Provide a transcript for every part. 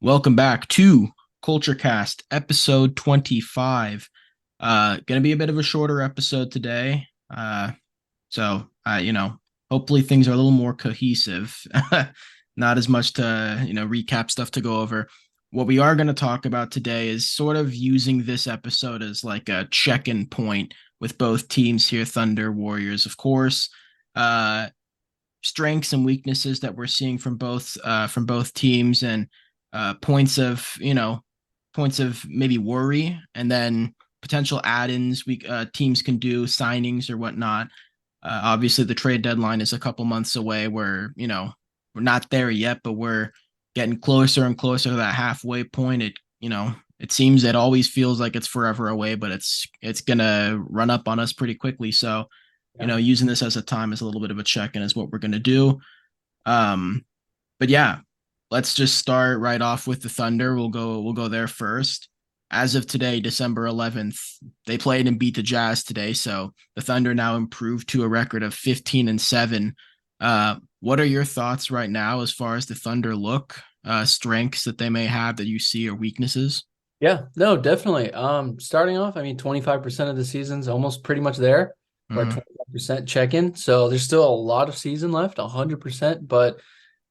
Welcome back to Culture Cast, episode 25. Gonna be a bit of a shorter episode today. So hopefully things are a little more cohesive. Not as much to, recap stuff to go over. What we are going to talk about today is sort of using this episode as like a check-in point with both teams here, Thunder, Warriors, of course. Strengths and weaknesses that we're seeing from both teams, and points of maybe worry, and then potential add-ins we teams can do, signings or whatnot. Obviously, the trade deadline is a couple months away. We're not there yet, but we're getting closer and closer to that halfway point. It seems it always feels like it's forever away, but it's gonna run up on us pretty quickly. So, using this as a time is a little bit of a check-in is what we're gonna do. But yeah, let's just start right off with the Thunder. We'll go there first. As of today, December 11th, they played and beat the Jazz today. So the Thunder now improved to a record of 15-7. What are your thoughts right now as far as the Thunder look, strengths that they may have that you see, or weaknesses? Yeah, no, definitely. Starting off, 25% of the season's almost pretty much there. We're at Mm, 25% check-in. So there's still a lot of season left, 100%, but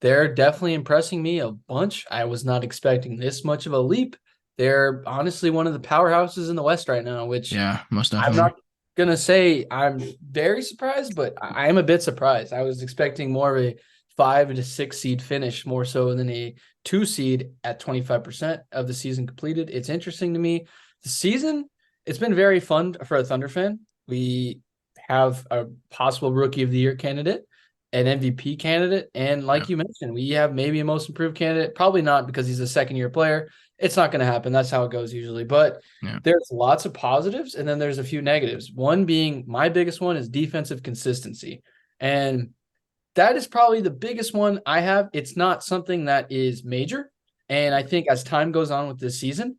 they're definitely impressing me a bunch. I was not expecting this much of a leap. They're honestly one of the powerhouses in the West right now, which yeah, most I'm definitely. not gonna say I'm very surprised, but I am a bit surprised. I was expecting more of a 5 to 6 seed finish, more so than a 2 seed at 25% of the season completed. It's interesting to me. The season, it's been very fun for a Thunder fan. We have a possible Rookie of the Year candidate, an MVP candidate, and Yeah, like you mentioned, we have maybe a Most Improved candidate. Probably not because he's a second-year player. It's not going to happen. That's how it goes usually. But yeah, there's lots of positives, and then there's a few negatives. One being, my biggest one is defensive consistency. And that is probably the biggest one I have. It's not something that is major. And I think as time goes on with this season,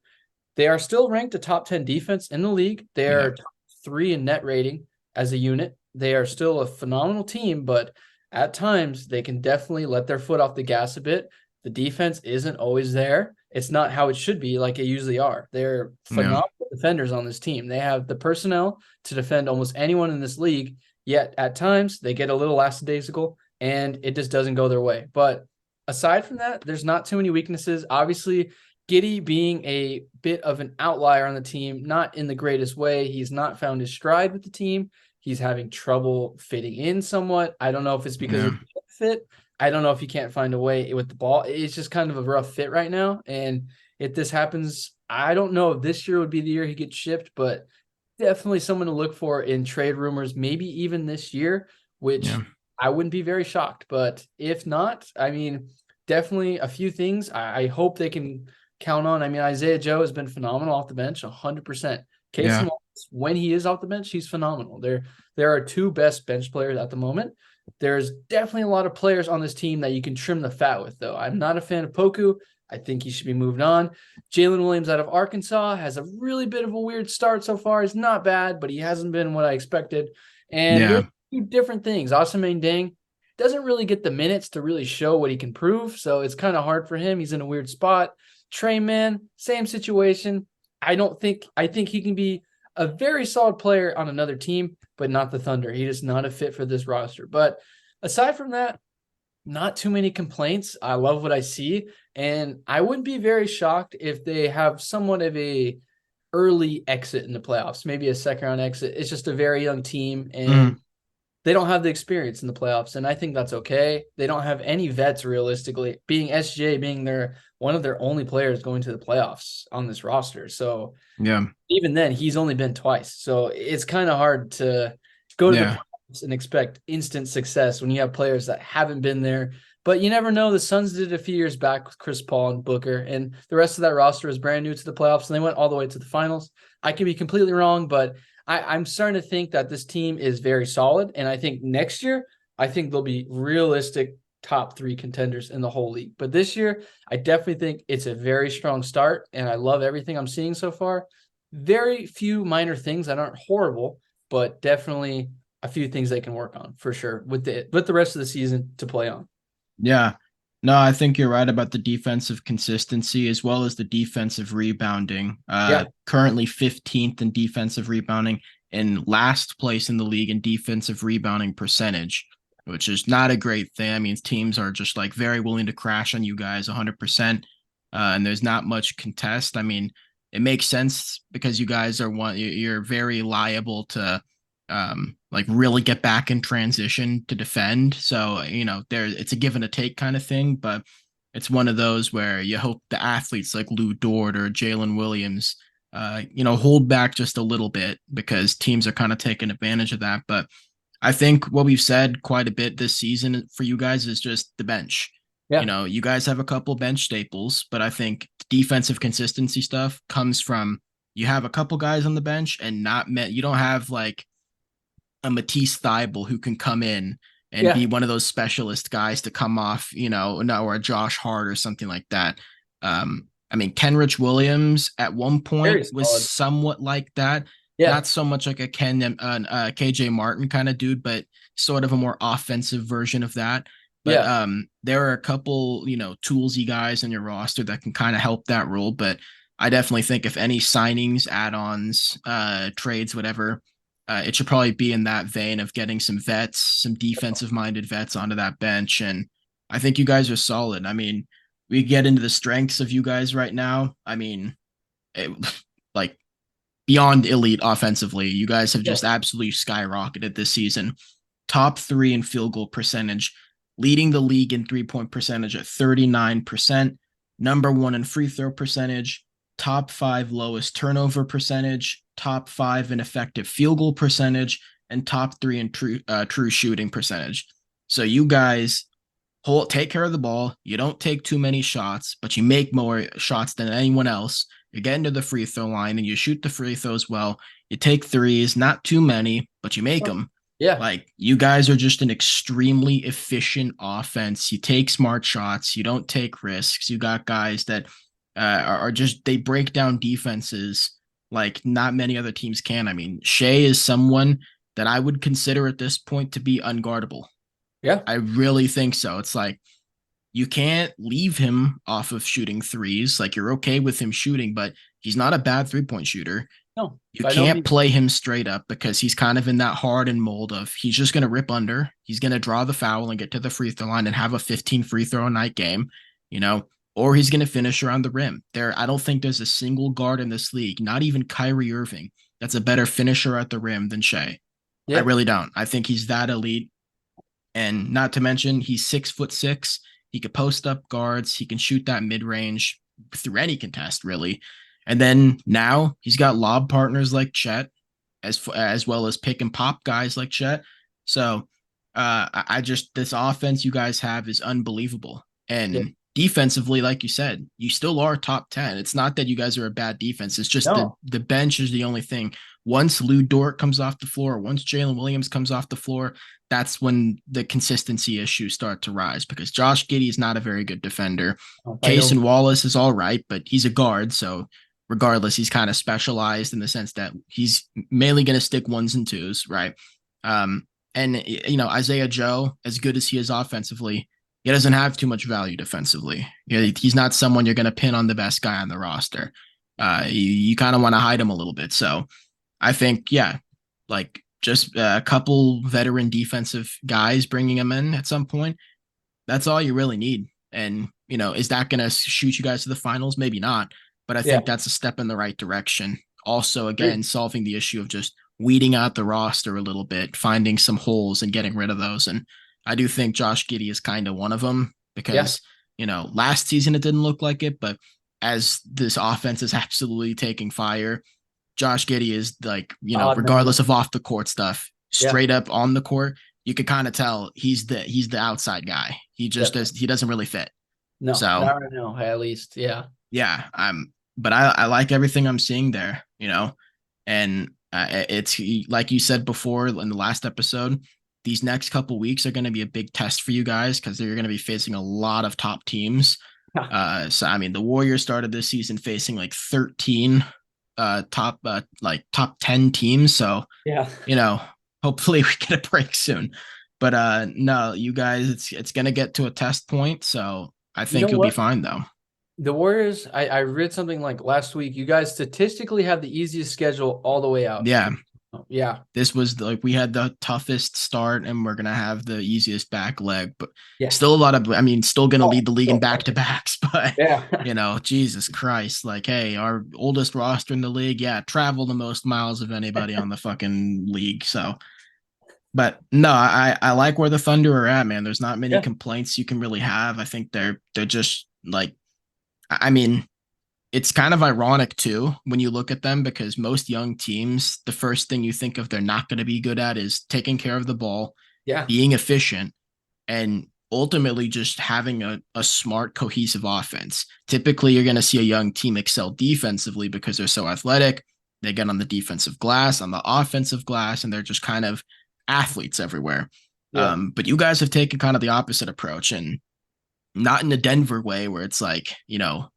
they are still ranked a top 10 defense in the league. They yeah, are top three in net rating as a unit. They are still a phenomenal team, but at times they can definitely let their foot off the gas a bit. The defense isn't always there. It's not how it should be like it usually are. They're yeah, phenomenal defenders on this team. They have the personnel to defend almost anyone in this league, yet at times they get a little lackadaisical and it just doesn't go their way. But aside from that, there's not too many weaknesses. Obviously, Giddey being a bit of an outlier on the team, not in the greatest way. He's not found his stride with the team. He's having trouble fitting in somewhat. I don't know if it's because yeah, of the fit. I don't know if he can't find a way with the ball. It's just kind of a rough fit right now. And if this happens, I don't know if this year would be the year he gets shipped, but definitely someone to look for in trade rumors, maybe even this year, yeah, which I wouldn't be very shocked. But if not, definitely a few things I hope they can count on. Isaiah Joe has been phenomenal off the bench, 100%. Casey yeah, Wallace, when he is off the bench, he's phenomenal. There are two best bench players at the moment. There's definitely a lot of players on this team that you can trim the fat with, though. I'm not a fan of Poku. I think he should be moved on. Jalen Williams out of Arkansas has a really bit of a weird start so far. He's not bad, but he hasn't been what I expected. And there's yeah, a few different things. Asamoah Deng doesn't really get the minutes to really show what he can prove, so it's kind of hard for him. He's in a weird spot. Trey Mann, same situation. I think he can be a very solid player on another team, but not the Thunder. He is not a fit for this roster. But aside from that, not too many complaints. I love what I see, and I wouldn't be very shocked if they have somewhat of a early exit in the playoffs, maybe a second round exit. It's just a very young team, and mm, they don't have the experience in the playoffs, and I think that's okay. They don't have any vets realistically, being SJ being their one of their only players going to the playoffs on this roster. So yeah, even then, he's only been twice. So it's kind of hard to go to the yeah, playoffs and expect instant success when you have players that haven't been there. But you never know. The Suns did it a few years back with Chris Paul and Booker, and the rest of that roster is brand new to the playoffs, and they went all the way to the finals. I could be completely wrong, but I'm starting to think that this team is very solid. And I think next year, I think they'll be realistic top three contenders in the whole league. But this year, I definitely think it's a very strong start, and I love everything I'm seeing so far. Very few minor things that aren't horrible, but definitely a few things they can work on for sure with the rest of the season to play on. yeah. No, I think you're right about the defensive consistency as well as the defensive rebounding. Yeah, Currently 15th in defensive rebounding and last place in the league in defensive rebounding percentage, which is not a great thing. I mean, teams are just like very willing to crash on you guys 100%. And there's not much contest. I mean, it makes sense because you guys are you're very liable to like really get back in transition to defend. So, there it's a give and a take kind of thing, but it's one of those where you hope the athletes like Lou Dort or Jalen Williams hold back just a little bit because teams are kind of taking advantage of that. But I think what we've said quite a bit this season for you guys is just the bench. yeah, You guys have a couple bench staples, but I think defensive consistency stuff comes from you have a couple guys on the bench and not met. You don't have like a Matisse Thybulle who can come in and yeah. be one of those specialist guys to come off, or a Josh Hart or something like that. I mean, Kenrich Williams at one Very point was solid. somewhat like that. Yeah, Not so much like a KJ Martin kind of dude, but sort of a more offensive version of that. But yeah, there are a couple, toolsy guys in your roster that can kind of help that role. But I definitely think if any signings, add-ons, trades, whatever, it should probably be in that vein of getting some vets, some defensive minded vets onto that bench. And I think you guys are solid. I mean, we get into the strengths of you guys right now. I mean, it, like beyond elite offensively, you guys have yeah, just absolutely skyrocketed this season. Top three in field goal percentage, leading the league in 3-point percentage at 39%, number one in free throw percentage, top five lowest turnover percentage, top five in effective field goal percentage, and top three in true shooting percentage. So you guys take care of the ball. You don't take too many shots, but you make more shots than anyone else. You get into the free throw line and you shoot the free throws well. You take threes, not too many, but you make them. yeah, Like you guys are just an extremely efficient offense. You take smart shots. You don't take risks. You got guys that are just they break down defenses like not many other teams can. I mean, Shea is someone that I would consider at this point to be unguardable. yeah. I really think so. It's like you can't leave him off of shooting threes. Like you're okay with him shooting, but he's not a bad 3-point shooter. No, You by no can't means. play him straight up because he's kind of in that hardened mold of he's just going to rip under. He's going to draw the foul and get to the free throw line and have a 15 free throw a night game, you know, or he's going to finish around the rim. I don't think there's a single guard in this league, not even Kyrie Irving, that's a better finisher at the rim than Shea. I Yeah, really don't. I think he's that elite. And not to mention, he's 6'6". He could post up guards. He can shoot that mid range through any contest, really. And then now he's got lob partners like Chet, as well as pick and pop guys like Chet. So I just this offense you guys have is unbelievable. yeah. And defensively, like you said, you still are top 10. It's not that you guys are a bad defense. It's just No, the bench is the only thing. Once Lou Dort comes off the floor, once Jalen Williams comes off the floor, that's when the consistency issues start to rise because Josh Giddey is not a very good defender. no, by no Cason means. Wallace is all right, but he's a guard. So regardless, he's kind of specialized in the sense that he's mainly going to stick ones and twos, right? And Isaiah Joe, as good as he is offensively, he doesn't have too much value defensively. He's not someone you're going to pin on the best guy on the roster. You kind of want to hide him a little bit. So I think, yeah, like just a couple veteran defensive guys bringing him in at some point. That's all you really need. And, is that going to shoot you guys to the finals? Maybe not. But I Yeah, think that's a step in the right direction. Also, agree. again, solving the issue of just weeding out the roster a little bit, finding some holes and getting rid of those. And I do think Josh Giddey is kind of one of them Yeah, because, last season it didn't look like it, but as this offense is absolutely taking fire, Josh Giddey is like, odd man regardless out. of off the court stuff, Yeah, straight up on the court, you could kind of tell he's the outside guy. He doesn't really fit. no, So not right now, at least. Yeah, yeah, but I like everything I'm seeing there, and it's like you said before in the last episode, these next couple weeks are going to be a big test for you guys because you're going to be facing a lot of top teams. So I mean, the Warriors started this season facing like 13 top 10 teams. So, yeah, you know, hopefully we get a break soon. But no, you guys, it's gonna get to a test point, so I You know think you'll be what? fine though. The Warriors, I read something like last week. You guys statistically have the easiest schedule all the way out. Yeah, Yeah. this was like we had the toughest start, and we're gonna have the easiest back leg, but Yeah. still a lot of. I mean, still gonna Oh, lead the league in so back to backs, but yeah. Jesus Christ, like, hey, our oldest roster in the league, yeah, travel the most miles of anybody on the fucking league. So, but no, I like where the Thunder are at, man. There's not many Yeah. complaints you can really have. I think they're just like, I mean, it's kind of ironic too when you look at them because most young teams, the first thing you think of they're not going to be good at is taking care of the ball, Yeah. being efficient, and ultimately just having a smart, cohesive offense. Typically, you're going to see a young team excel defensively because they're so athletic. They get on the defensive glass, on the offensive glass, and they're just kind of athletes everywhere. Yeah. But you guys have taken kind of the opposite approach, and not in the Denver way where it's like,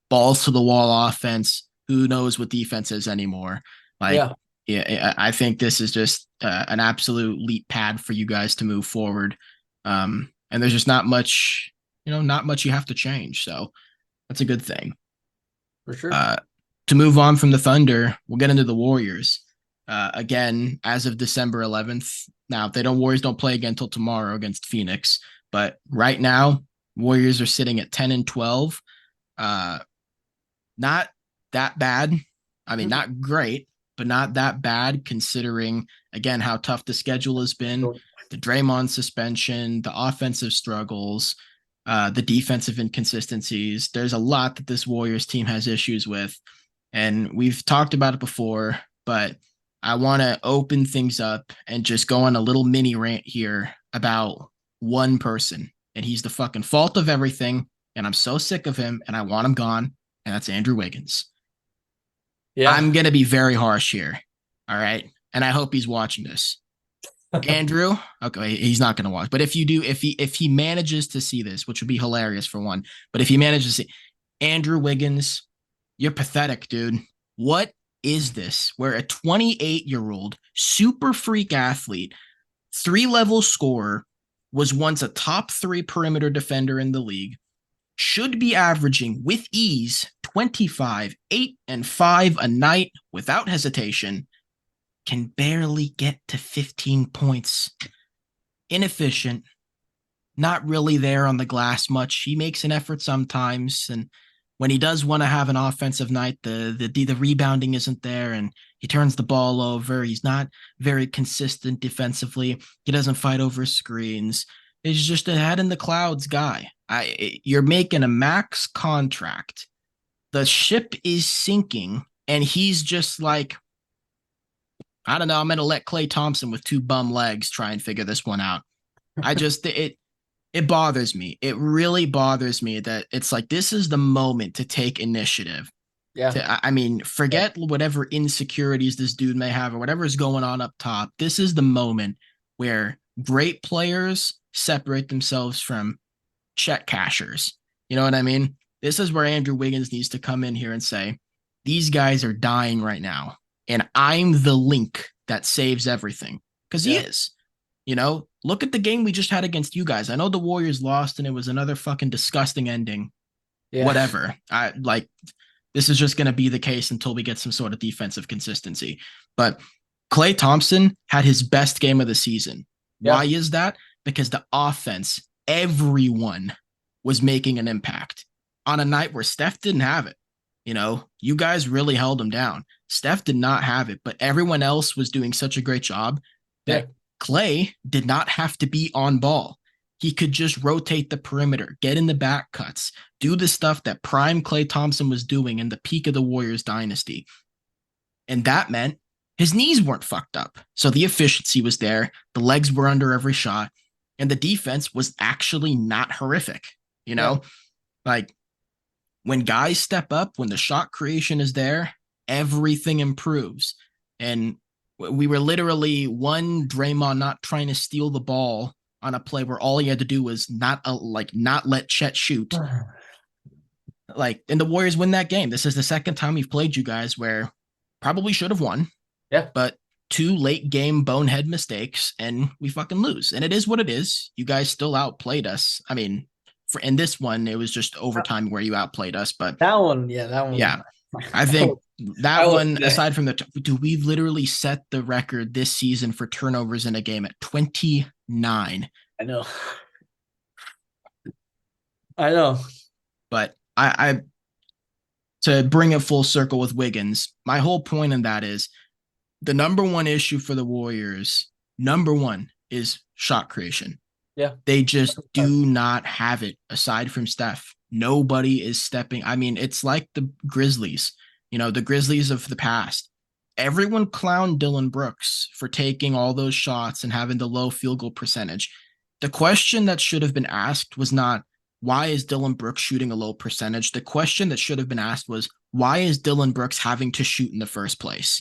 balls to the wall offense. Who knows what defense is anymore? Like, Yeah. yeah, I think this is just an absolute leap pad for you guys to move forward. And there's just not much, not much you have to change. So that's a good thing. For sure. Uh, to move on from the Thunder, we'll get into the Warriors. Again, as of December 11th. Now, if they don't Warriors don't play again until tomorrow against Phoenix, but right now, Warriors are sitting at 10 and 12. Uh, not that bad. I mean, not great, but not that bad considering again how tough the schedule has been, the Draymond suspension, the offensive struggles, the defensive inconsistencies. There's a lot that this Warriors team has issues with, and we've talked about it before, but I want to open things up and just go on a little mini rant here about one person, and he's the fucking fault of everything. And I'm so sick of him, and I want him gone. And that's Andrew Wiggins. Yeah. I'm gonna be very harsh here. All right. And I hope he's watching this. Andrew, okay, he's not gonna watch. But if you do, if he manages to see this, which would be hilarious for one, but if he manages to see Andrew Wiggins, you're pathetic, dude. What is this? Where a 28-year-old super freak athlete, 3-level scorer, was once a top 3 perimeter defender in the league, should be averaging with ease 25, 8, and 5 a night without hesitation, can barely get to 15 points. Inefficient, not really there on the glass much. He makes an effort sometimes, and when he does want to have an offensive night, the rebounding isn't there, and he turns the ball over. He's not very consistent defensively. He doesn't fight over screens. He's just a head in the clouds guy. You're making a max contract. The ship is sinking, and he's just like, I don't know. I'm gonna let Klay Thompson with 2 bum legs try and figure this one out. It bothers me. It really bothers me that it's like this is the moment to take initiative. Yeah. I mean, forget whatever insecurities this dude may have or whatever is going on up top. This is the moment where great players separate themselves from check cashers. You know what I mean? This is where Andrew Wiggins needs to come in here and say, these guys are dying right now. And I'm the link that saves everything. Because he is. Look at the game we just had against you guys. I know the Warriors lost and it was another fucking disgusting ending. Yeah. Whatever. This is just going to be the case until we get some sort of defensive consistency. But Klay Thompson had his best game of the season. Yeah. Why is that? Because the offense, everyone was making an impact on a night where Steph didn't have it. You guys really held him down. Steph did not have it, but everyone else was doing such a great job that Klay did not have to be on ball. He could just rotate the perimeter, get in the back cuts, do the stuff that prime Klay Thompson was doing in the peak of the Warriors dynasty. And that meant his knees weren't fucked up. So the efficiency was there. The legs were under every shot. And the defense was actually not horrific. Like when guys step up, when the shot creation is there, everything improves. And we were literally one Draymond not trying to steal the ball on a play where all he had to do was not let Chet shoot. And the Warriors win that game. This is the second time we've played you guys where probably should have won. Yeah. But two late game bonehead mistakes and we fucking lose. And it is what it is. You guys still outplayed us. I mean, in this one, it was just overtime where you outplayed us. But that one, that one. yeah, I think that one, yeah. aside from we've literally set the record this season for turnovers in a game at 29. I know. I know. But I to bring it full circle with Wiggins, my whole point in that is the number one issue for the Warriors, number one, is shot creation. Yeah. They just do not have it aside from Steph. Nobody is stepping. I mean, it's like the Grizzlies, the Grizzlies of the past. Everyone clowned Dillon Brooks for taking all those shots and having the low field goal percentage. The question that should have been asked was not, why is Dillon Brooks shooting a low percentage? The question that should have been asked was, why is Dillon Brooks having to shoot in the first place?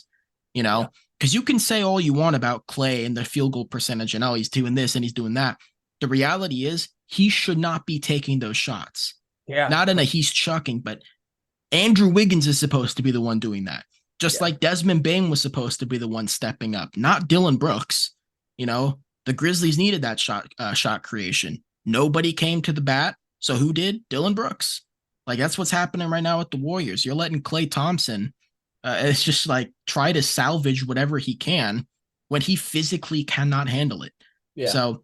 Because you can say all you want about Klay and the field goal percentage and, oh, he's doing this and he's doing that. The reality is he should not be taking those shots. Yeah. Not in a he's chucking, but Andrew Wiggins is supposed to be the one doing that. Just like Desmond Bane was supposed to be the one stepping up, not Dillon Brooks. The Grizzlies needed that shot creation. Nobody came to the bat. So who did? Dillon Brooks. Like, that's what's happening right now with the Warriors. You're letting Klay Thompson, it's just like try to salvage whatever he can when he physically cannot handle it. Yeah. So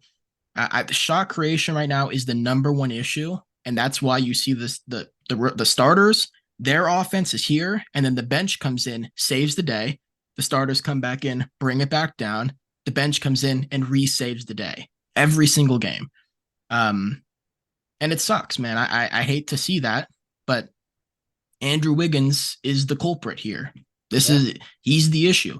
the shot creation right now is the number one issue. And that's why you see this, the starters, their offense is here. And then the bench comes in, saves the day. The starters come back in, bring it back down. The bench comes in and re-saves the day every single game. And it sucks, man. I hate to see that, but Andrew Wiggins is the culprit here. He's the issue.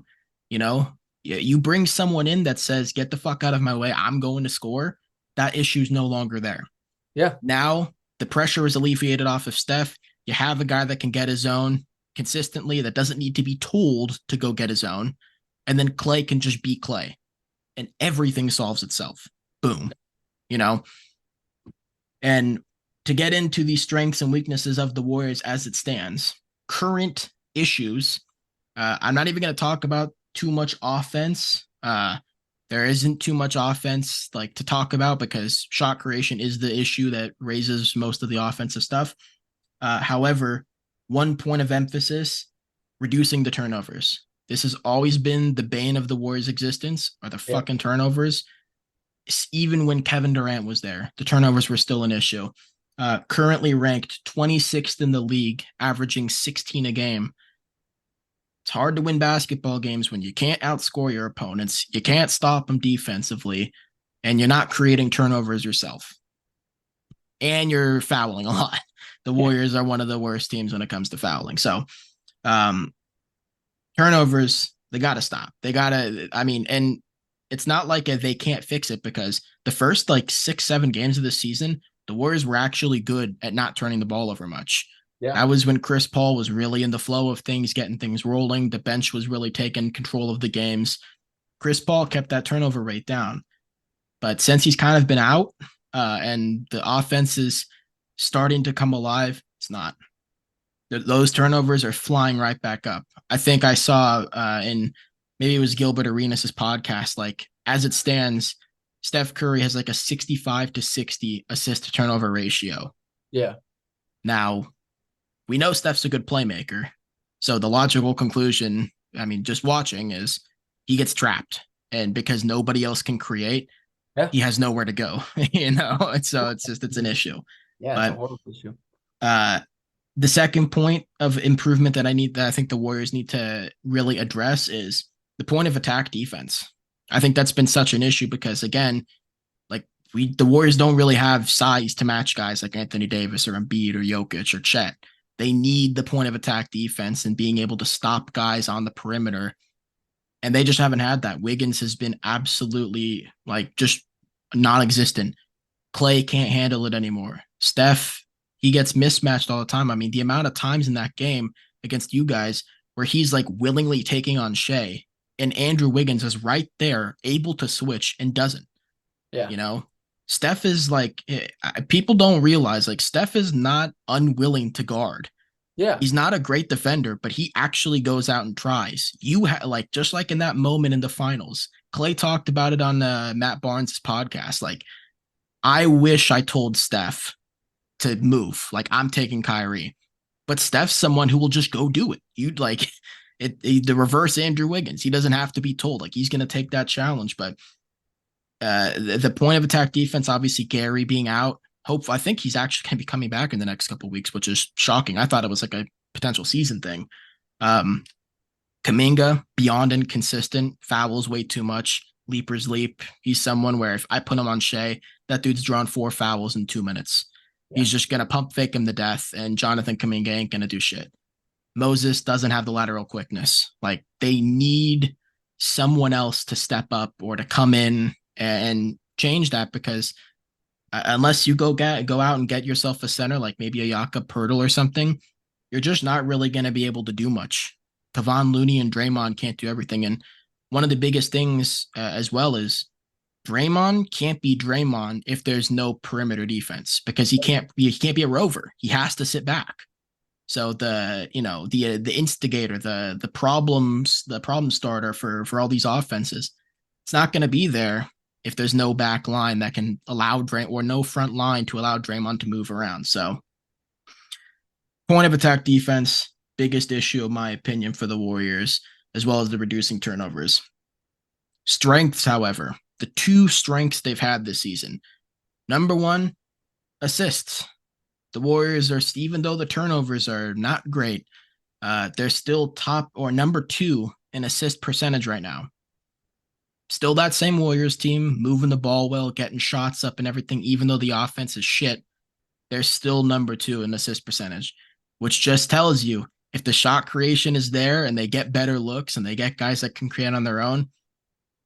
You bring someone in that says, get the fuck out of my way, I'm going to score. That issue's no longer there. Yeah. Now the pressure is alleviated off of Steph. You have a guy that can get his own consistently, that doesn't need to be told to go get his own. And then Klay can just be Klay. And everything solves itself. Boom. And to get into the strengths and weaknesses of the Warriors as it stands, current issues, I'm not even going to talk about too much offense. There isn't too much offense to talk about because shot creation is the issue that raises most of the offensive stuff. However, one point of emphasis, reducing the turnovers. This has always been the bane of the Warriors' existence, are the fucking turnovers. Even when Kevin Durant was there, the turnovers were still an issue. Currently ranked 26th in the league, averaging 16 a game. It's hard to win basketball games when you can't outscore your opponents, you can't stop them defensively, and you're not creating turnovers yourself. And you're fouling a lot. The Warriors are one of the worst teams when it comes to fouling. So, turnovers, they got to stop. And it's not like they can't fix it because the first 6-7 games of the season, the Warriors were actually good at not turning the ball over much. Yeah. That was when Chris Paul was really in the flow of things, getting things rolling. The bench was really taking control of the games. Chris Paul kept that turnover rate down. But since he's kind of been out and the offense is starting to come alive, it's not. Those turnovers are flying right back up. I think I saw in maybe it was Gilbert Arenas' podcast, as it stands, Steph Curry has a 65-60 assist to turnover ratio. Yeah. Now, we know Steph's a good playmaker. So the logical conclusion, just watching, is he gets trapped. And because nobody else can create, he has nowhere to go, And so it's an issue. Yeah, it's a horrible issue. The second point of improvement that I think the Warriors need to really address is the point of attack defense. I think that's been such an issue because, again, the Warriors don't really have size to match guys like Anthony Davis or Embiid or Jokic or Chet. They need the point of attack defense and being able to stop guys on the perimeter. And they just haven't had that. Wiggins has been absolutely just non-existent. Klay can't handle it anymore. Steph, he gets mismatched all the time. The amount of times in that game against you guys where he's willingly taking on Shea and Andrew Wiggins is right there able to switch and doesn't. Yeah. Steph is people don't realize Steph is not unwilling to guard. Yeah. He's not a great defender, but he actually goes out and tries. Like just like in that moment in the finals, Clay talked about it on Matt Barnes' podcast. Like, I wish I told Steph to move. Like, I'm taking Kyrie, but Steph's someone who will just go do it. You'd like the reverse Andrew Wiggins. He doesn't have to be told. Like, he's going to take that challenge. But the point of attack defense, obviously Gary being out. I think he's actually going to be coming back in the next couple of weeks, which is shocking. I thought it was like a potential season thing. Um, Kuminga, beyond inconsistent, fouls way too much. Leapers leap. He's someone where if I put him on Shea, that dude's drawn 4 fouls in 2 minutes. Yeah. He's just gonna pump fake him to death, and Jonathan Kuminga ain't gonna do shit. Moses doesn't have the lateral quickness. Like, they need someone else to step up or to come in and change that, because unless you go out and get yourself a center like maybe a Jakob Poeltl or something, you're just not really going to be able to do much. Kevon Looney and Draymond can't do everything. And one of the biggest things as well is Draymond can't be Draymond if there's no perimeter defense, because he can't be a rover. He has to sit back. So the instigator, the problem starter for all these offenses, it's not going to be there if there's no back line that can allow or no front line to allow Draymond to move around. So point of attack defense, biggest issue in my opinion for the Warriors, as well as the reducing turnovers. Strengths, however, the 2 strengths they've had this season. Number 1, assists. The Warriors are, even though the turnovers are not great, they're still top or number 2 in assist percentage right now. Still that same Warriors team, moving the ball well, getting shots up and everything, even though the offense is shit, they're still number 2 in assist percentage, which just tells you if the shot creation is there and they get better looks and they get guys that can create on their own,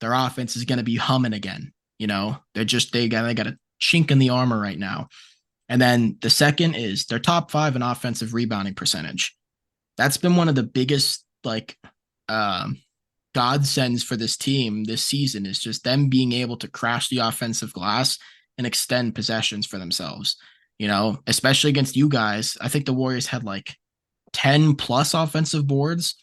their offense is going to be humming again. They got a chink in the armor right now. And then the second is they're top 5 in offensive rebounding percentage. That's been one of the biggest godsends for this team this season, is just them being able to crash the offensive glass and extend possessions for themselves. Especially against you guys. I think the Warriors had like 10 plus offensive boards,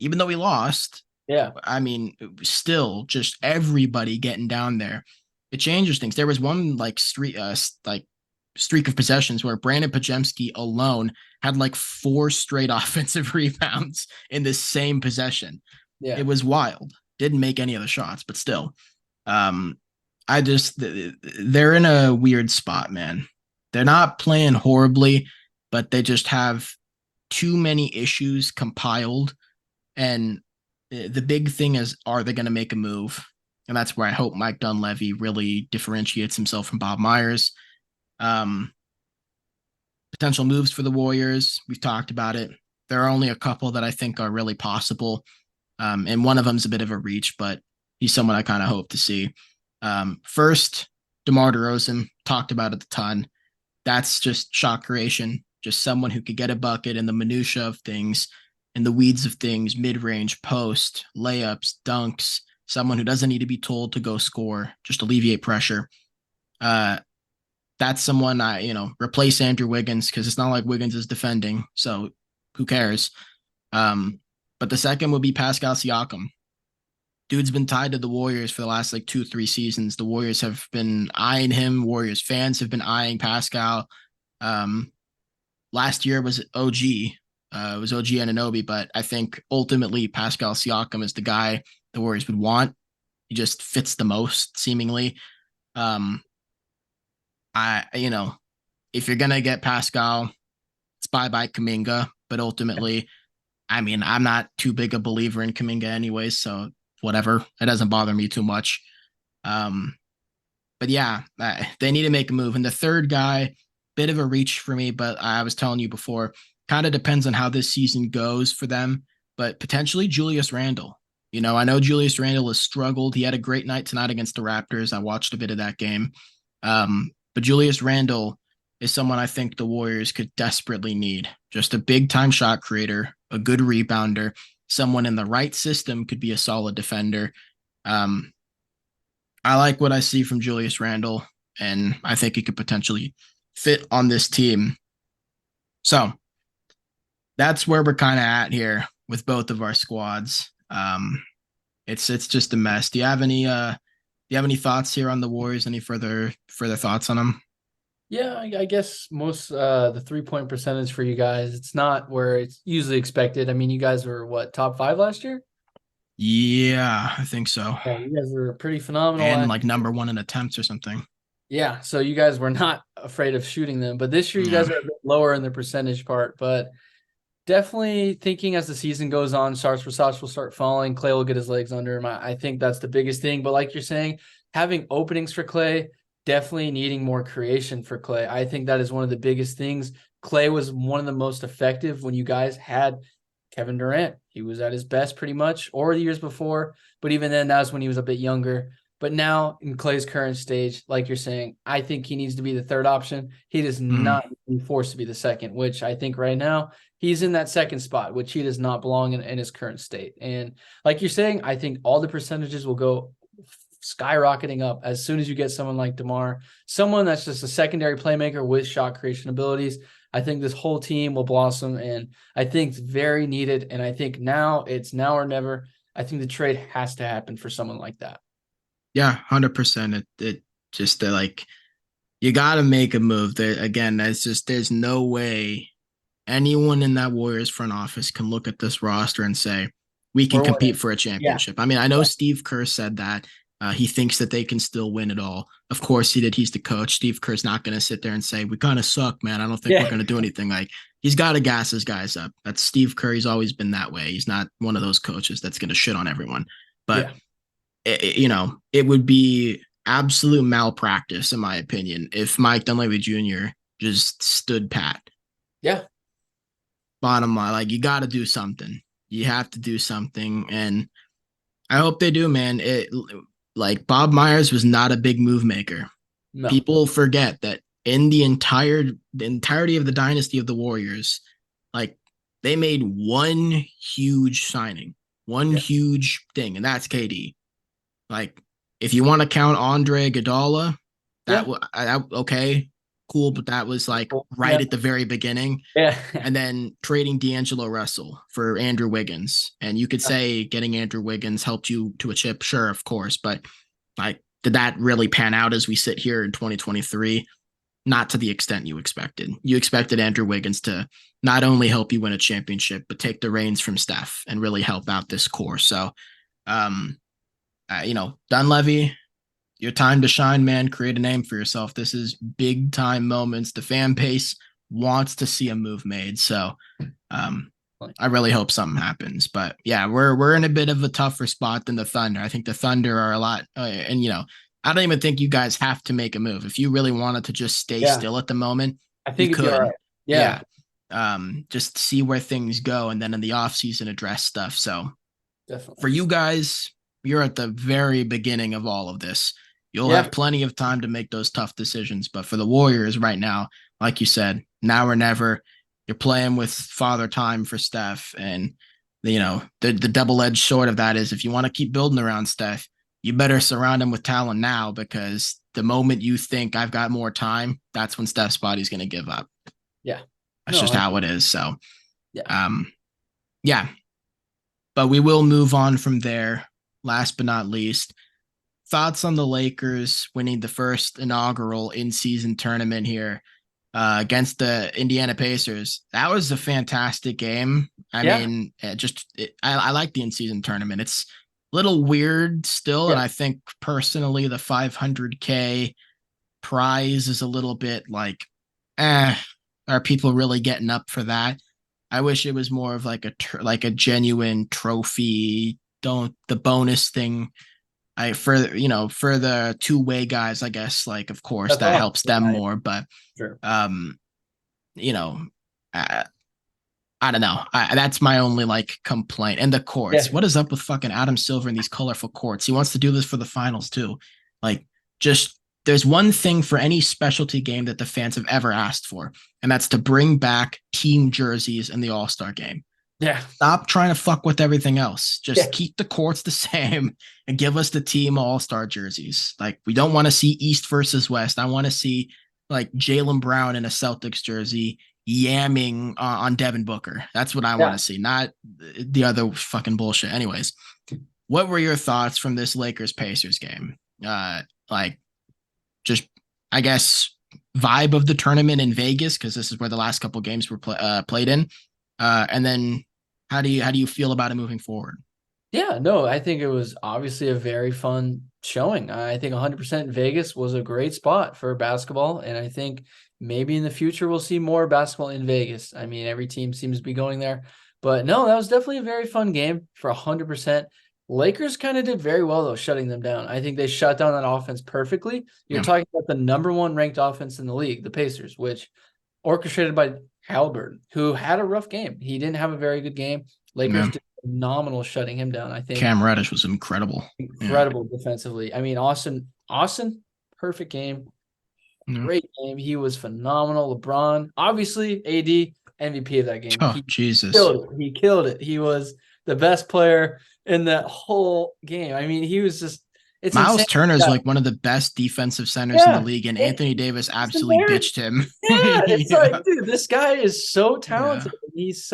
even though we lost. Yeah. I mean, still just everybody getting down there. It changes things. There was one streak of possessions where Brandon Podziemski alone had like 4 straight offensive rebounds in the same possession. Yeah. It was wild. Didn't make any of the shots, but still. They're in a weird spot, man. They're not playing horribly, but they just have too many issues compiled. And the big thing is, are they going to make a move? And that's where I hope Mike Dunleavy really differentiates himself from Bob Myers. Potential moves for the Warriors, we've talked about it. There are only a couple that I think are really possible. And one of them is a bit of a reach, but he's someone I kind of hope to see. First, DeMar DeRozan, talked about it a ton. That's just shot creation, just someone who could get a bucket in the minutia of things, in the weeds of things, mid-range, post, layups, dunks, someone who doesn't need to be told to go score, just alleviate pressure. That's someone replace Andrew Wiggins, because it's not like Wiggins is defending, so who cares? But the second would be Pascal Siakam. Dude's been tied to the Warriors for the last 2-3 seasons. The Warriors have been eyeing him. Warriors fans have been eyeing Pascal. Last year was OG. It was OG Anunoby, but I think ultimately Pascal Siakam is the guy the Warriors would want. He just fits the most, seemingly. If you're gonna get Pascal, it's bye Kuminga. But ultimately, I mean, I'm not too big a believer in Kuminga anyways, so whatever. It doesn't bother me too much. But yeah, they need to make a move. And the third guy, bit of a reach for me, but I was telling you before, kind of depends on how this season goes for them. But potentially Julius Randle. I know Julius Randle has struggled. He had a great night tonight against the Raptors. I watched a bit of that game. But Julius Randle is someone I think the Warriors could desperately need. Just a big-time shot creator, a good rebounder, someone in the right system could be a solid defender. I like what I see from Julius Randle, and I think he could potentially fit on this team. So, that's where we're kind of at here with both of our squads. It's just a mess. Do you have any thoughts here on the Warriors? Any further thoughts on them? Yeah, I guess most the 3-point percentage for you guys, it's not where it's usually expected. I mean, you guys were what, top 5 last year? Yeah, I think so. Yeah, you guys were pretty phenomenal And last like year. number one in attempts or something. Yeah, so you guys were not afraid of shooting them, but this year you Yeah. guys are a bit lower in the percentage part. But definitely thinking as the season goes on, stars for shots will start falling. Clay will get his legs under him. I think that's the biggest thing. But like you're saying, having openings for Clay, definitely needing more creation for Clay. I think that is one of the biggest things. Clay was one of the most effective when you guys had Kevin Durant. He was at his best pretty much, or the years before. But even then, that was when he was a bit younger. But now in Clay's current stage, like you're saying, I think he needs to be the third option. He does Mhm. not be forced to be the second, which I think right now he's in that second spot, which he does not belong in his current state. And like you're saying, I think all the percentages will go skyrocketing up as soon as you get someone like DeMar, someone that's just a secondary playmaker with shot creation abilities. I think this whole team will blossom, and I think it's very needed. And I think now it's now or never. I think the trade has to happen for someone like that. Yeah, 100%. It just like you got to make a move. There again, there's no way anyone in that Warriors front office can look at this roster and say we can We're compete winning. for a Yeah. championship. I mean, I know Steve Kerr said that he thinks that they can still win it all. Of course, he did. He's the coach. Steve Kerr's not going to sit there and say we kind of suck, man. I don't think we're Yeah. going to do anything. Like he's got to gas his guys up. That's Steve Kerr. He's always been that way. He's not one of those coaches that's going to shit on everyone. But Yeah. it would be absolute malpractice, in my opinion, if Mike Dunleavy Jr. just stood pat. Yeah. Bottom line, like you got to do something. You have to do something, and I hope they do, man. It like Bob Myers was not a big move maker. No. People forget that in the entirety of the dynasty of the Warriors, like they made one huge signing, one Yeah. huge thing, and that's KD. Like, if you want to count Andre Iguodala, Yeah. okay, cool, but that was like Cool. right Yeah. at the very beginning. Yeah. And then trading D'Angelo Russell for Andrew Wiggins, and you could say getting Andrew Wiggins helped you to a chip, sure, of course, but like, did that really pan out as we sit here in 2023? Not to the extent you expected. You expected Andrew Wiggins to not only help you win a championship, but take the reins from Steph and really help out this core. So, um, Dunleavy, your time to shine, man. Create a name for yourself. This is big time moments. The fan base wants to see a move made. So um, I really hope something happens. But yeah, we're in a bit of a tougher spot than the Thunder. I think the Thunder are a lot, and I don't even think you guys have to make a move. If you really wanted to just stay Yeah. still at the moment, I you think it'd be all could. right. Yeah. Yeah. Just see where things go, and then in the offseason address stuff. So for Definitely. you guys, you're at the very beginning of all of this. You'll Yeah. have plenty of time to make those tough decisions. But for the Warriors right now, like you said, now or never. You're playing with father time for Steph. And, the double edged sword of that is if you want to keep building around Steph, you better surround him with talent now because the moment you think I've got more time, that's when Steph's body's going to give up. Yeah. That's No, just how it is. So, yeah. Yeah, but we will move on from there. Last but not least, thoughts on the Lakers winning the first inaugural in-season tournament here against the Indiana Pacers. That was a fantastic game. I Yeah. mean, I like the in-season tournament. It's a little weird still, and Yeah. I think personally the 500K prize is a little bit like, are people really getting up for that? I wish it was more of like like a genuine trophy. Don't the bonus thing. For the two-way guys, I guess, like of course That's that awesome. helps them Yeah. more, but Sure. um, you know, I, I don't know. That's my only like complaint. And the courts. Yeah. What is up with fucking Adam Silver and these colorful courts? He wants to do this for the finals too. Like, just there's one thing for any specialty game that the fans have ever asked for, and that's to bring back team jerseys in the All-Star game. Yeah. Stop trying to fuck with everything else. Just Yeah. keep the courts the same and give us the team All-Star jerseys. Like, we don't want to see East versus West. I want to see like Jaylen Brown in a Celtics jersey, yamming on Devin Booker. That's what I want Yeah. to see, not the other fucking bullshit. Anyways, what were your thoughts from this Lakers Pacers game? Like just, I guess, vibe of the tournament in Vegas, because this is where the last couple games were played in. And then how do you feel about it moving forward? Yeah, no, I think it was obviously a very fun showing. I think 100% Vegas was a great spot for basketball, and I think maybe in the future we'll see more basketball in Vegas. I mean, every team seems to be going there, but no, that was definitely a very fun game for 100%. Lakers kind of did very well though, shutting them down. I think they shut down that offense perfectly. You're Yeah, talking about the number one ranked offense in the league, the Pacers, which orchestrated by Halliburton, who had a rough game. He didn't have a very good game. Lakers yeah. did phenomenal shutting him down. I think Cam Reddish was incredible. Yeah, incredible defensively. I mean, Austin, perfect game, yeah. great game. He was phenomenal. LeBron, obviously, AD MVP of that game. Oh He Jesus. killed it. He killed it. He was the best player in that whole game. I mean, he was just. It's Miles insane. Turner is Yeah, like one of the best defensive centers in the yeah. league, and Anthony Davis It's absolutely embarrassing. ditched him. Yeah, it's Yeah, like, dude, this guy is so yeah, talented. He has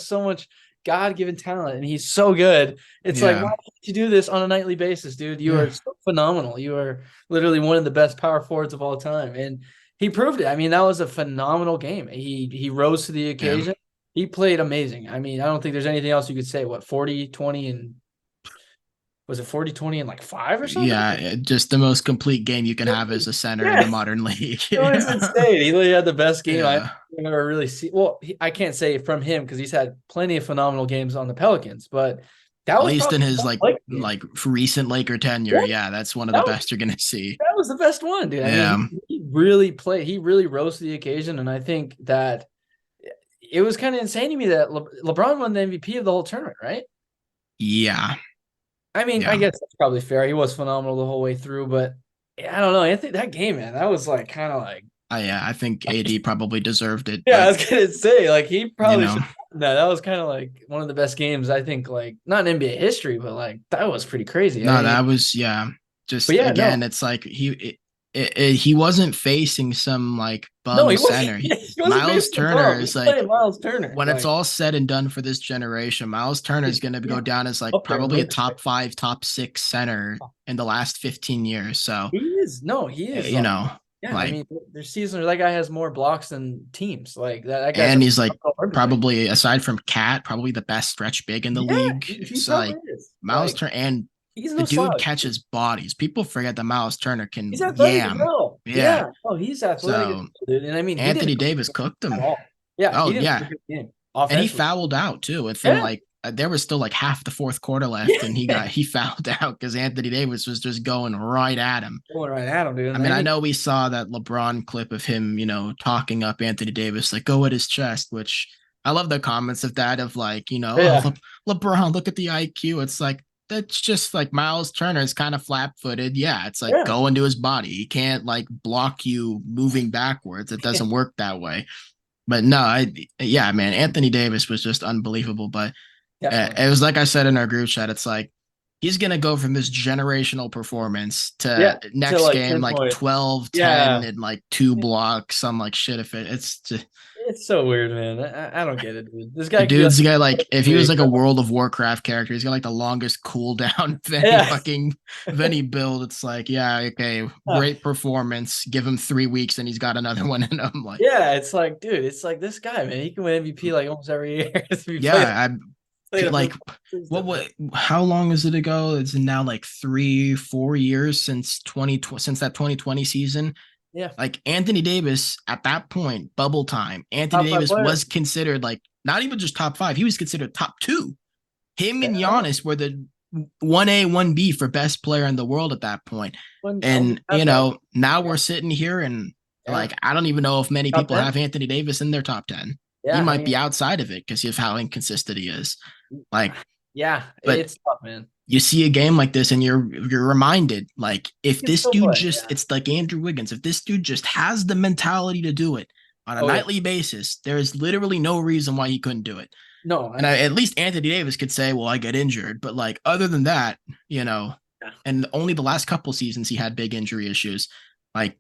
so much God-given talent, and he's so good. It's like, why yeah, can't you do this on a nightly basis, dude? You yeah, are so phenomenal. You are literally one of the best power forwards of all time, and he proved it. I mean, that was a phenomenal game. He rose to the yeah. occasion. He played amazing. I mean, I don't think there's anything else you could say. What, 40, 20, and was it 40, 20, and like 5 or something? Yeah, just the most complete game you can have as a center in the Yeah. modern league. It was Yeah, insane. He literally had the best game I've yeah. ever really seen. Well, I can't say from him because he's had plenty of phenomenal games on the Pelicans, but that At was least probably in his the best Lakers game. like recent Laker tenure, Yeah, yeah, that's one of the that was best you're gonna see. that was the best one, dude. I mean, Yeah, he really played. He really rose to the occasion, and I think that it was kind of insane to me that LeBron won the MVP of the whole tournament, right? yeah, I mean, I yeah. guess that's probably fair. He was phenomenal the whole way through, but I don't know. I think that game, man, that was like kind of like. Yeah, I think AD probably deserved it, Yeah, I but was gonna say, like, he you probably know, should. No, that was kind of like one of the best games I think, like not in NBA history, but like that was pretty crazy. I no, mean, that was yeah. but Just yeah, again, no, it's like he wasn't facing some like no, bum center. he wasn't Miles facing the Turner bum. He is was like playing Miles Turner, when it's like all said and done for this generation, Miles Turner is going to yeah, go down as like up there, probably a Lakers. top five, top six center in the last 15 years. So, He is no, he is you like, know, yeah. I like, mean, there's seasons where that guy has more blocks than teams. Like that guy's and a he's like everything. probably aside from Cat, probably the best stretch big in the Yeah, league. he It's probably like is. Miles Like Turner and he's the no dude slouch. catches bodies. People forget that Miles Turner He's can athletic as yam. well. Yeah. Yeah. Oh, he's athletic as So well, dude. And I mean, he didn't Anthony Davis cooked at him. all. Yeah, he Oh, didn't yeah. play a good game And he offensively. fouled out too within Yeah, like there was still like half the fourth quarter left, and yeah. he fouled out because Anthony Davis was just going right at him. Going right at him, dude. I And mean, I I mean, know we saw that LeBron clip of him, talking up Anthony Davis, like go at his chest, which I love the comments of that of like, oh, yeah, LeBron, look at the IQ. It's like that's just like Miles Turner is kind of flat-footed. Yeah, it's like yeah, go into his body. He can't like block you moving backwards. It doesn't work that way. But no, yeah, man, Anthony Davis was just unbelievable. But definitely. it was like I said in our group chat, it's like he's gonna go from this generational performance Yeah, to to next like game 10 like points. 12, 10, Yeah, and like two blocks, some like shit if it's just it's so weird, man. I don't get it, dude. This the guy could be like, dude's got like if he was league, like a bro. World of Warcraft character, he's got like the longest cooldown of any Yeah, fucking of any build. It's like, yeah, okay, great performance. Give him 3 weeks and he's got another one in him. Like, yeah. It's like, dude, it's like this guy, man. He can win MVP like almost every year if he yeah, played a like what how long is it ago? It's now like 3 4 years since since that 2020 season. Yeah, Like Anthony Davis at that point, bubble time, Anthony top five Davis player. was considered like not even just top five, he was considered top two. Him Yeah, and no, Giannis were the 1A, 1B for best player in the world at that point. I wouldn't And have that. now Yeah, we're sitting here and yeah. like I don't even know if many Top people 10. have Anthony Davis in their top 10. He Yeah, I might mean, be outside of it because of how inconsistent he is. Like, yeah, but it's tough, man. you see a game like this and you're reminded like He if can this still dude play. just Yeah. it's like Andrew Wiggins, if this dude just has the mentality to do it on a Oh yeah. nightly basis, there is literally no reason why he couldn't do it. No, And at least Anthony Davis could say, well, I get injured, but like other than that, you know, yeah. and only the last couple seasons he had big injury issues. Like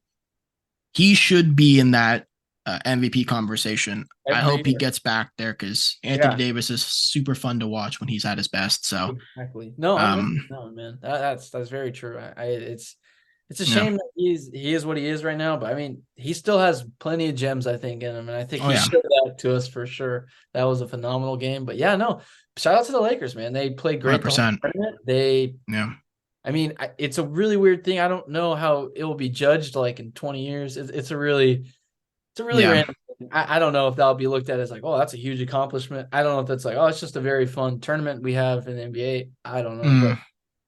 he should be in that MVP conversation. I every hope he year. gets back there because Anthony Yeah, Davis is super fun to watch when he's at his best. So, exactly. No, I'm with you. um, No, man. That's very true. It's a yeah. shame that he is what he is right now, but I mean, he still has plenty of gems, I think, in him, and I think Oh he yeah, showed that to us for sure. That was a phenomenal game. But yeah, no, shout out to the Lakers, man. They played great the whole 100%. tournament. They Yeah. I mean, it's a really weird thing. I don't know how it will be judged like in 20 years. It's a really Yeah. random thing. I don't know if that'll be looked at as like, oh, that's a huge accomplishment. I don't know if that's like, oh, it's just a very fun tournament we have in the NBA. I don't know. Mm, But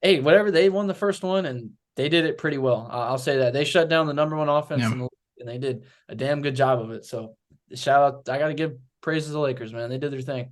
hey, whatever, they won the first one and they did it pretty well. I'll say that. They shut down the number one offense yeah. in the league and they did a damn good job of it. So shout out. I got to give praise to the Lakers, man. They did their thing.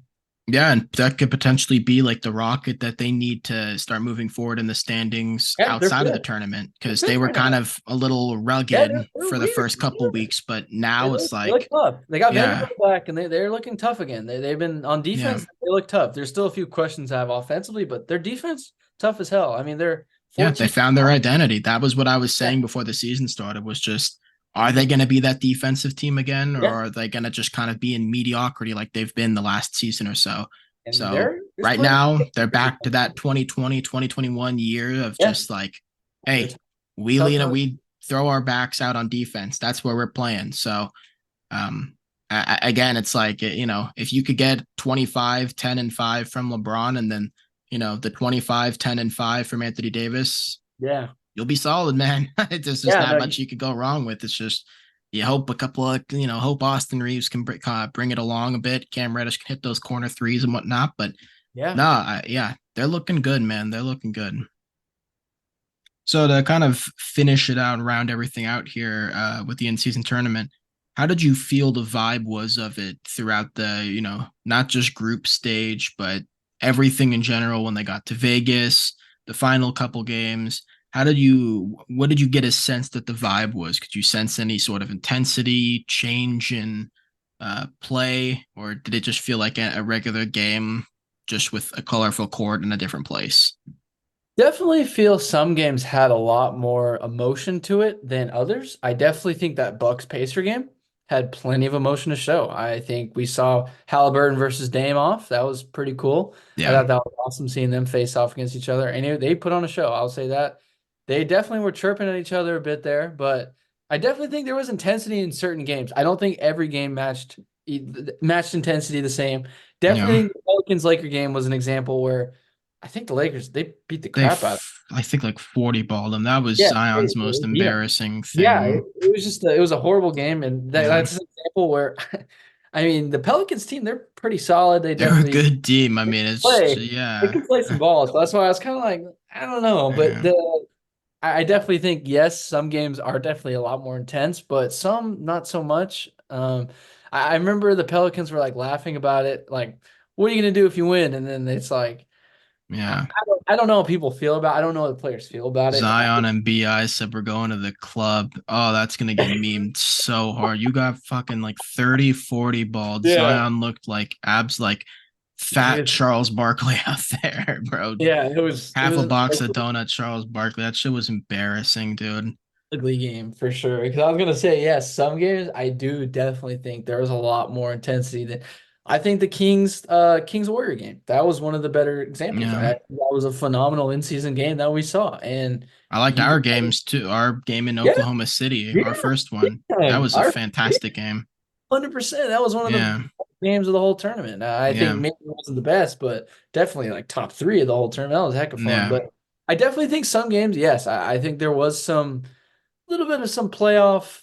Yeah, and that could potentially be like the rocket that they need to start moving forward in the standings Yeah, they're outside of the fifth. tournament They're because they fifth were right kind now. of a little Yeah, rugged they're for the weird. first couple Yeah. weeks, but now it's They look like, tough. They got yeah, Vanderbilt back, and they're looking tough again. They've been on yeah, defense. They look tough. There's still a few questions I have offensively, but their defense tough as hell. I mean, they're yeah, they 14. found their identity. That was what I was Yeah, saying before the season started was just, are they going to be that defensive team again, or yeah, are they going to just kind of be in mediocrity like they've been the last season or so? and So there's right plenty. now, they're back to that 2020, 2021 year of Yeah, just like, they're hey, we tough. lean and we throw our backs out on defense. That's where we're playing. So um again, it's like, if you could get 25, 10, and 5 from LeBron and then, the 25, 10, and 5 from Anthony Davis, Yeah, you'll be solid, man. There's just yeah. not No, much you could go wrong with. It's just you hope a couple of, hope Austin Reeves can bring it along a bit. Cam Reddish can hit those corner threes and whatnot. But yeah. no, yeah, they're looking good, man. They're looking good. So to kind of finish it out and round everything out here with the in-season tournament, how did you feel the vibe was of it throughout the, not just group stage, but everything in general when they got to Vegas, the final couple games? What did you get a sense that the vibe was? Could you sense any sort of intensity, change in play, or did it just feel like a regular game, just with a colorful court in a different place? Definitely feel some games had a lot more emotion to it than others. I definitely think that Bucks Pacer game had plenty of emotion to show. I think we saw Halliburton versus Dame off. That was pretty cool. I Yeah. thought that was awesome seeing them face off against each other. And they put on a show. I'll say that. They definitely were chirping at each other a bit there, but I definitely think there was intensity in certain games. I don't think every game matched intensity the same. Definitely Yeah. think the Pelicans Laker game was an example where I think the Lakers they beat the crap out of. I think like 40 balled them. That was Yeah, Zion's they most beat 'em. embarrassing Yeah, thing. it was just it was a horrible game, and Yeah. that's an example where, I mean, the Pelicans team they're pretty solid. They They're a definitely good team. I mean, it's play. They yeah. can play some balls. So that's why I was kind of like, I don't know, but Yeah. I definitely think yes, some games are definitely a lot more intense, but some not so much. I remember the Pelicans were like laughing about it, like, "What are you gonna do if you win?" And then it's like, Yeah. I don't know how people feel about. I don't know how the players feel about it. Zion and BI said we're going to the club. Oh, that's gonna get memed so hard. You got fucking like 30, 40 balled. Yeah, Zion looked like abs like he fat was. Charles Barkley out there, bro. Yeah, it Half was a an box of donuts, Charles Barkley. That shit was embarrassing, dude. ugly game for sure. Because I was gonna say, yes, some games I do definitely think there was a lot more intensity than I think the Kings Warrior game. That was one of the better examples. Yeah. That was a phenomenal in season game that we saw. And I liked you our games too. Our game in yeah, Oklahoma City, yeah, our first one. That yeah. was a fantastic game. 100%. That was one of the Yeah. games of the whole tournament. I think Yeah. maybe it wasn't the best, but definitely like top three of the whole tournament. That was a heck of fun. Yeah. But I definitely think some games, yes, I think there was some little bit of some playoff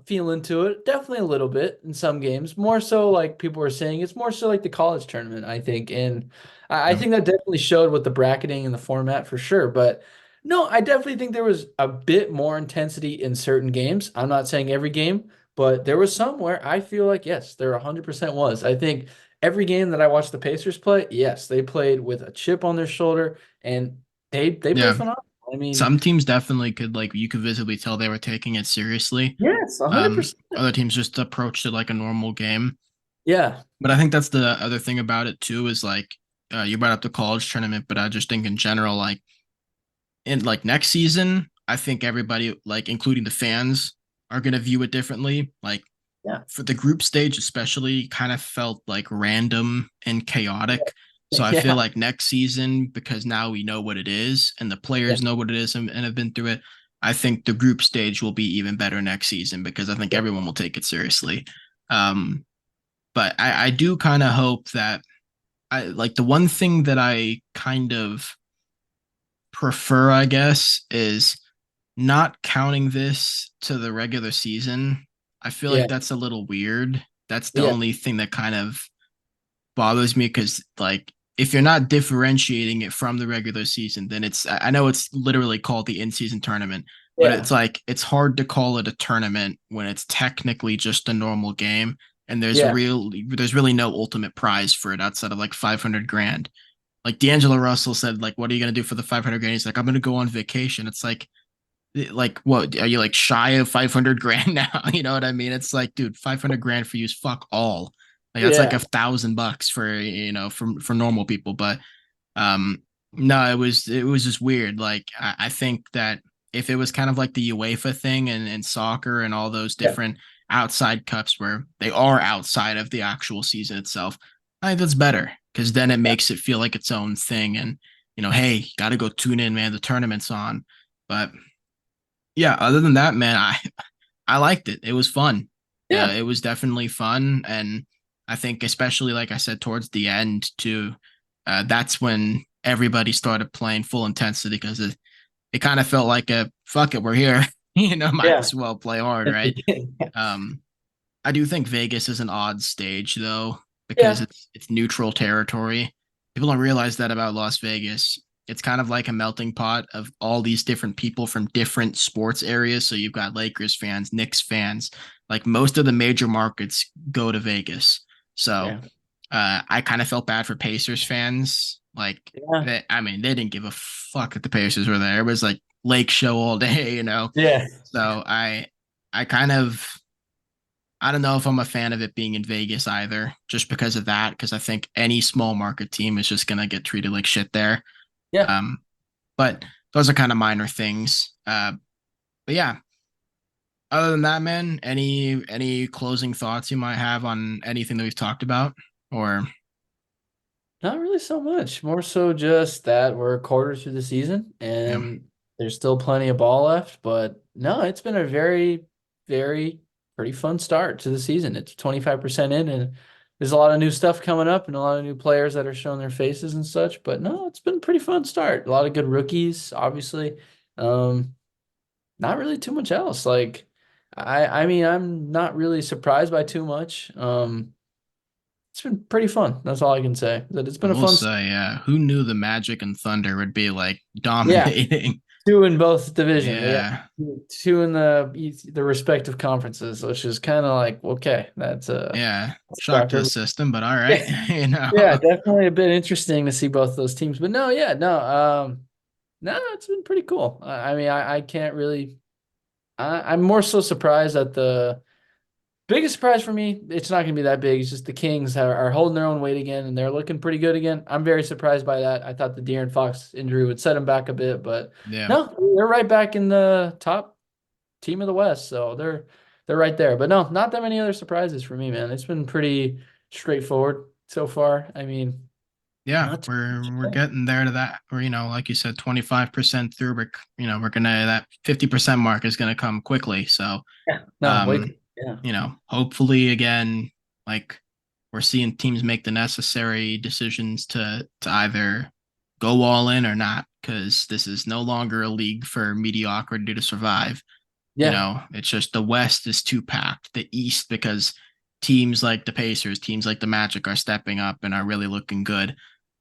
feeling to it. Definitely a little bit in some games. More so like people were saying, it's more so like the college tournament, I think. And I Yeah. think that definitely showed with the bracketing and the format for sure. But no, I definitely think there was a bit more intensity in certain games. I'm not saying every game, but there was some where I feel like, yes, there 100% was. I think every game that I watched the Pacers play, yes, they played with a chip on their shoulder and they played Yeah. phenomenal. I mean, Some teams definitely could like you could visibly tell they were taking it seriously. yes, 100%. Other teams just approached it like a normal game. Yeah. But I think that's the other thing about it too is like you brought up the college tournament, but I just think in general, like in like next season, I think everybody, like including the fans, are gonna view it differently. Like Yeah. for the group stage especially kind of felt like random and chaotic. So I feel Yeah. like next season, because now we know what it is and the Yeah. players know what it is and have been through it, I think the group stage will be even better next season because I think Yeah. everyone will take it seriously. Um, but I do kind of hope that I like the one thing that I kind of prefer, I guess, is not counting this to the regular season. I feel Yeah. like that's a little weird. That's the Yeah. only thing that kind of bothers me because, like, if you're not differentiating it from the regular season, then I know it's literally called the in-season tournament, but Yeah. it's like it's hard to call it a tournament when it's technically just a normal game and Yeah. there's really no ultimate prize for it outside of like 500 grand. Like D'Angelo Russell said, like, what are you gonna do for the 500 grand? He's like, I'm gonna go on vacation. It's like what are you like shy of 500 grand now? You know what I mean? It's like, dude, 500 grand for you is fuck all. Like that's like Yeah. $1,000 for for normal people. But um no, it was just weird. Like I think that if it was kind of like the UEFA thing and soccer and all those Yeah. different outside cups where they are outside of the actual season itself, I think that's better because then it makes it feel like its own thing. And hey, you got to go tune in, man. The tournament's on. But yeah, other than that, man, I liked it. It was fun. Yeah. It was definitely fun, and I think especially like I said towards the end too, that's when everybody started playing full intensity because it kind of felt like a fuck it, we're here. Might Yeah. as well play hard, right? Um, I do think Vegas is an odd stage though because Yeah. it's neutral territory. People don't realize that about Las Vegas. It's kind of like a melting pot of all these different people from different sports areas. So you've got Lakers fans, Knicks fans, like most of the major markets go to Vegas. So Yeah. I kind of felt bad for Pacers fans. Like, Yeah. I mean, they didn't give a fuck that the Pacers were there. It was like lake show all day. Yeah. So I kind of I don't know if I'm a fan of it being in Vegas either, just because of that. Because I think any small market team is just gonna get treated like shit there. Yeah. Um, but those are kind of minor things. But yeah, other than that, man, any closing thoughts you might have on anything that we've talked about, or Not really so much. More so just that we're a quarter through the season yeah, and there's still plenty of ball left. But no, it's been a very, very pretty fun start to the season. It's 25% in and there's a lot of new stuff coming up and a lot of new players that are showing their faces and such. But no, it's been a pretty fun start. A lot of good rookies, obviously. Um, Not really too much else. Like I mean, I'm not really surprised by too much. It's been pretty fun. That's all I can say. That it's I been a will fun. say, yeah, who knew the Magic and Thunder would be like Yeah, dominating? two in both divisions. Yeah, Yeah, two in the respective conferences, which is kind of like okay, that's yeah, a shock to the shocker. system, but all right, Yeah, yeah, you know. definitely a bit interesting to see both those teams. But no, yeah, no, no, it's been pretty cool. I mean, I can't really. I'm more so surprised at the biggest surprise for me. It's not going to be that big. It's just the Kings are holding their own weight again, and they're looking pretty good again. I'm very surprised by that. I thought the De'Aaron Fox injury would set them back a bit, but Yeah. no, they're right back in the top team of the West, so they're right there. But no, not that many other surprises for me, man. It's been pretty straightforward so far. I mean, Yeah, not too we're much. getting there to that. Or like you said, 25% through. We're gonna that 50% mark is gonna come quickly. So, Yeah, no, wait, um, yeah, hopefully again, like we're seeing teams make the necessary decisions to either go all in or not, because this is no longer a league for mediocrity to survive. yeah, It's just the West is too packed. The East, because teams like the Pacers, teams like the Magic are stepping up and are really looking good.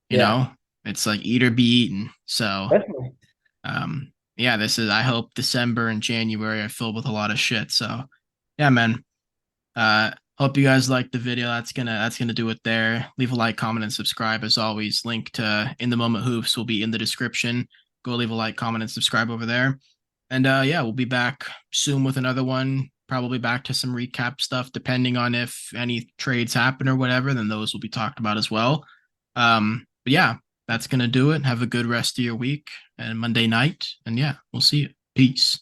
you yeah, know it's like eat or be eaten. So definitely. yeah, I hope December and January are filled with a lot of shit. So yeah, man, hope you guys liked the video. That's gonna do it there. Leave a like, comment, and subscribe. As always, link to In the Moment Hoops will be in the description. Go leave a like, comment, and subscribe over there. And yeah, we'll be back soon with another one, probably back to some recap stuff, depending on if any trades happen or whatever, then those will be talked about as well. But yeah, that's gonna do it. Have a good rest of your week and Monday night. And yeah, we'll see you. Peace.